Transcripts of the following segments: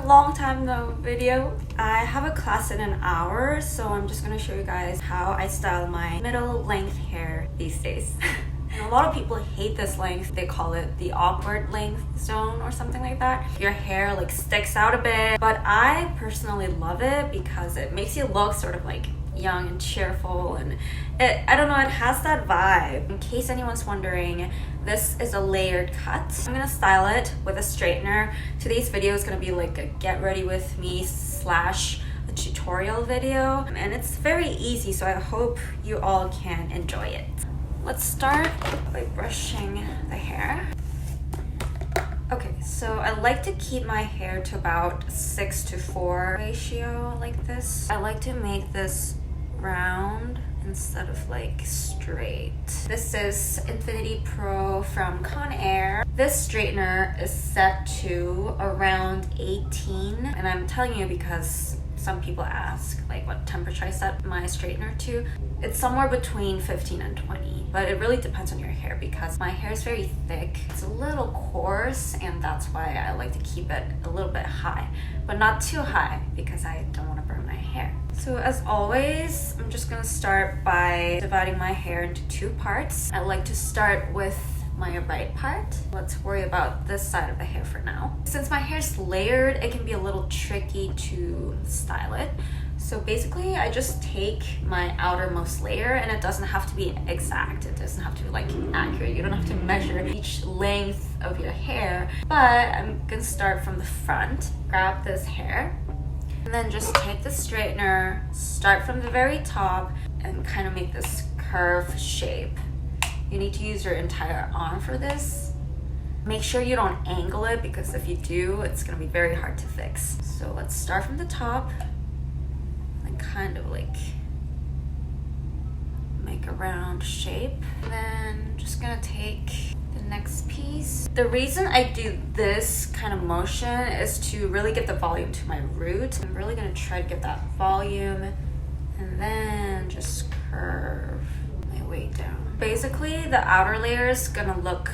long time no video. I have a class in an hour, so I'm just gonna show you guys how I style my middle length hair these days. And a lot of people hate this length. They call it the awkward length zone or something like that. Your hair like sticks out a bit, but I personally love it because it makes you look sort of like young and cheerful, and I don't know, it has that vibe. In case anyone's wondering, this is a layered cut. I'm gonna style it with a straightener. Today's video is gonna be like a get ready with me / a tutorial video, and it's very easy, so I hope you all can enjoy it. Let's start by brushing the hair. Okay, so I like to keep my hair to about 6:4 ratio like this. I like to make this round instead of like straight. This is Infinity Pro from Conair. This straightener is set to around 18, and I'm telling you because some people ask like what temperature I set my straightener to. It's somewhere between 15 and 20, but it really depends on your hair because my hair is very thick. It's a little coarse, and that's why I like to keep it a little bit high, but not too high because I don't want to burn my hair. So as always, I'm just gonna start by dividing my hair into two parts. I like to start with my right part. Let's worry about this side of the hair for now. Since my hair is layered, it can be a little tricky to style it. So basically, I just take my outermost layer, and it doesn't have to be exact. It doesn't have to be like accurate. You don't have to measure each length of your hair, but I'm gonna start from the front. Grab this hair, and then just take the straightener, start from the very top, and kind of make this curve shape. You need to use your entire arm for this. Make sure you don't angle it, because if you do, it's gonna be very hard to fix. So let's start from the top and kind of like make a round shape. And then just gonna take the next piece. The reason I do this kind of motion is to really get the volume to my root. I'm really gonna try to get that volume and then just curve my way down. Basically, the outer layer is gonna look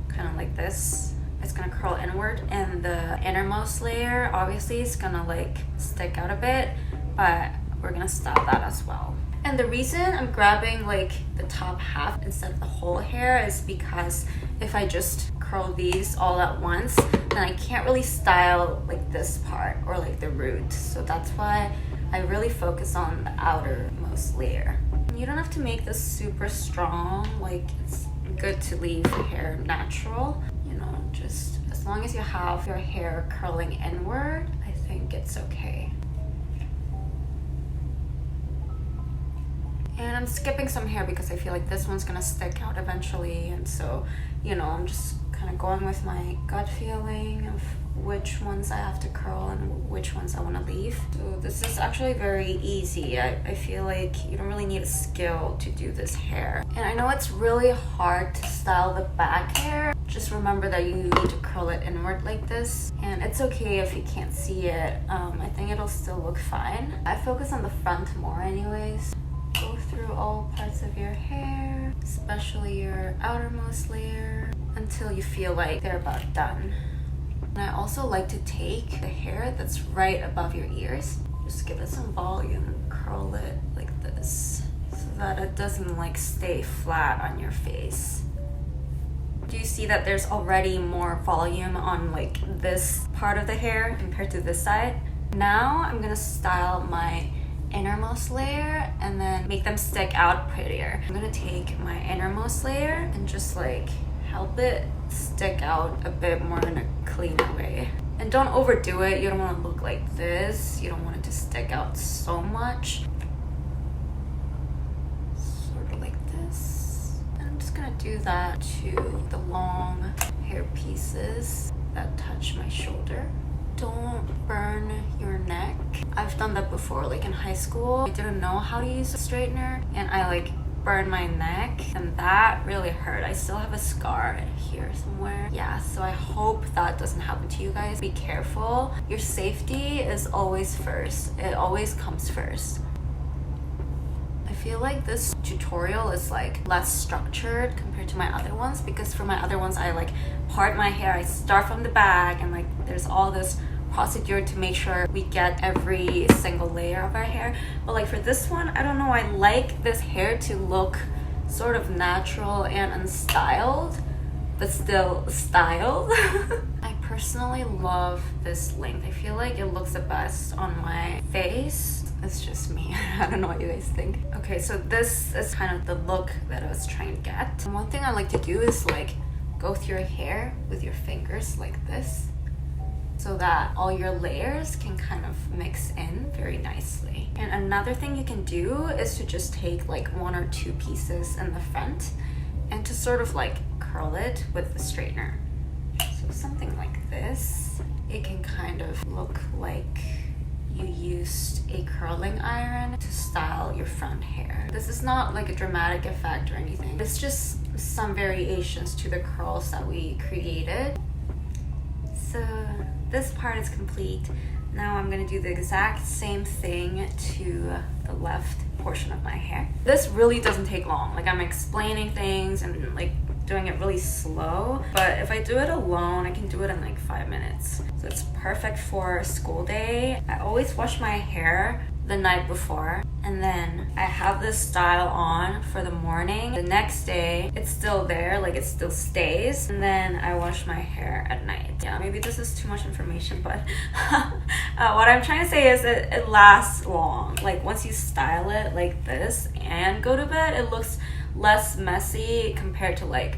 kind of like this. It's gonna curl inward, and the innermost layer obviously is gonna like stick out a bit, but we're gonna style that as well. And the reason I'm grabbing like the top half instead of the whole hair is because if I just curl these all at once, then I can't really style like this part or like the root. So that's why I really focus on the outermost layer. You don't have to make this super strong. Like, it's good to leave the hair natural, you know, just as long as you have your hair curling inward, I think it's okay. And I'm skipping some hair because I feel like this one's gonna stick out eventually, and so, you know, I'm just kind of going with my gut feeling of which ones I have to curl and which ones I want to leave. So this is actually very easy. I feel like you don't really need a skill to do this hair. And I know it's really hard to style the back hair. Just remember that you need to curl it inward like this. And it's okay if you can't see it. I think it'll still look fine. I focus on the front more anyways. Go through all parts of your hair, especially your outermost layer, until you feel like they're about done. And I also like to take the hair that's right above your ears, just give it some volume, curl it like this so that it doesn't like stay flat on your face. Do you see that there's already more volume on like this part of the hair compared to this side? Now I'm gonna style my innermost layer and then make them stick out prettier. I'm gonna take my innermost layer and just like help it stick out a bit more in a cleaner way. And don't overdo it. You don't want to look like this. You don't want it to stick out so much. Sort of like this. And I'm just gonna do that to the long hair pieces that touch my shoulder. Don't burn your neck. I've done that before, like in high school. I didn't know how to use a straightener, and I like burned my neck, and that really hurt. I still have a scar here somewhere. Yeah, so I hope that doesn't happen to you guys. Be careful. Your safety is always first. It always comes first. I feel like this tutorial is like less structured compared to my other ones, because for my other ones I like part my hair. I start from the back and like there's all this procedure to make sure we get every single layer of our hair. But like for this one, I don't know, I like this hair to look sort of natural and unstyled, but still styled. I personally love this length. I feel like it looks the best on my face. It's just me. I don't know what you guys think. Okay, so this is kind of the look that I was trying to get. And one thing I like to do is like go through your hair with your fingers like this, so that all your layers can kind of mix in very nicely. And another thing you can do is to just take like 1 or 2 pieces in the front and to sort of like curl it with the straightener. So something like this. It can kind of look like you used a curling iron to style your front hair. This is not like a dramatic effect or anything. It's just some variations to the curls that we created. So this part is complete. Now I'm gonna do the exact same thing to the left portion of my hair. This really doesn't take long. Like I'm explaining things and like doing it really slow, but if I do it alone, I can do it in like 5 minutes. So it's perfect for school day. I always wash my hair the night before, and then I have this style on for the morning. The next day, it's still there, like it still stays, and then I wash my hair at night. Yeah, maybe this is too much information, but what I'm trying to say is it lasts long. Like once you style it like this and go to bed, it looks less messy compared to like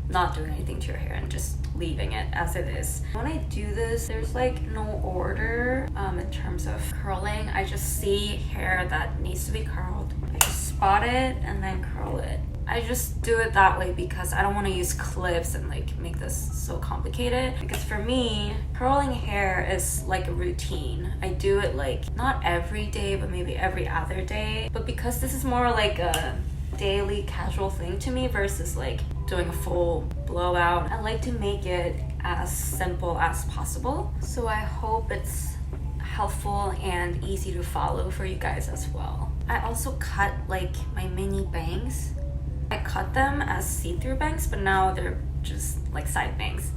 not doing anything to your hair and just leaving it as it is. When I do this, there's like no order in terms of curling. I just see hair that needs to be curled. I just spot it and then curl it. I just do it that way because I don't want to use clips and like make this so complicated. Because for me, curling hair is like a routine. I do it like not every day, but maybe every other day. But because this is more like a daily casual thing to me versus like doing a full blowout, I like to make it as simple as possible. So I hope it's helpful and easy to follow for you guys as well. I also cut like my mini bangs. I cut them as see-through bangs, but now they're just like side bangs.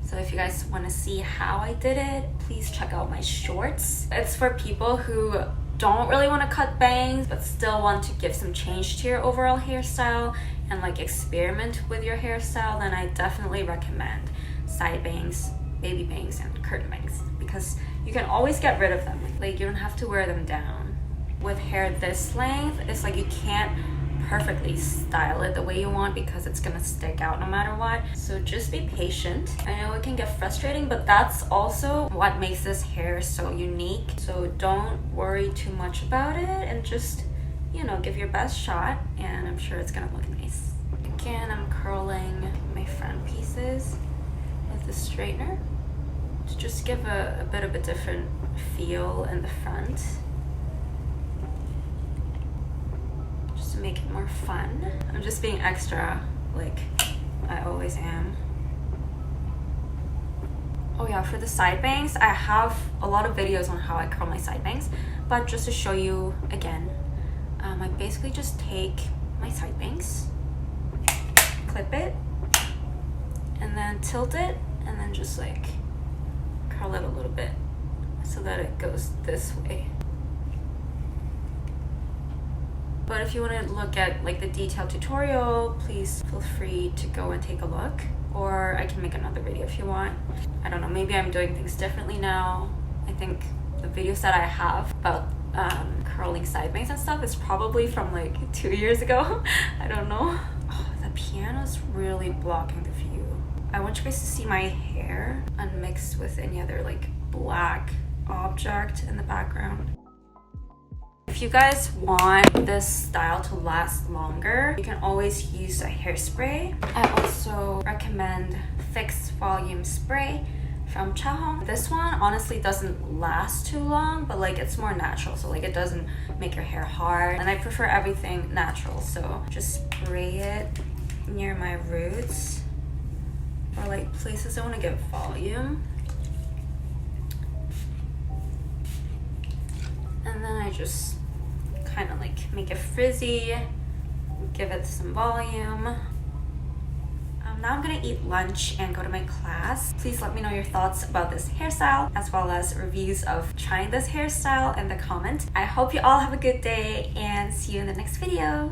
So if you guys want to see how I did it, please check out my shorts. It's for people who don't really want to cut bangs but still want to give some change to your overall hairstyle and like experiment with your hairstyle, then I definitely recommend side bangs, baby bangs, and curtain bangs, because you can always get rid of them. Like you don't have to wear them down. With hair this length, it's like you can't perfectly style it the way you want because it's gonna stick out no matter what. So just be patient. I know it can get frustrating, but that's also what makes this hair so unique. So don't worry too much about it and just, you know, give your best shot, and I'm sure it's gonna look nice. Again, I'm curling my front pieces with the straightener to just give a bit of a different feel in the front. To make it more fun. I'm just being extra, like I always am. Oh yeah, for the side bangs, I have a lot of videos on how I curl my side bangs, but just to show you again, I basically just take my side bangs, clip it, and then tilt it, and then just like curl it a little bit so that it goes this way. But if you want to look at like the detailed tutorial, please feel free to go and take a look, or I can make another video if you want. I don't know, maybe I'm doing things differently now. I think the videos that I have about curling side bangs and stuff is probably from like 2 years ago. I don't know. Oh, the piano's really blocking the view. I want you guys to see my hair unmixed with any other like black object in the background. If you guys want this style to last longer, you can always use a hairspray. I also recommend fixed volume spray from Chahong. This one honestly doesn't last too long, but like it's more natural, so like it doesn't make your hair hard, and I prefer everything natural, so just spray it near my roots or like places I want to get volume. And then I just kind of like make it frizzy, give it some volume. now I'm gonna eat lunch and go to my class. Please let me know your thoughts about this hairstyle as well as reviews of trying this hairstyle in the comment. I hope you all have a good day and see you in the next video.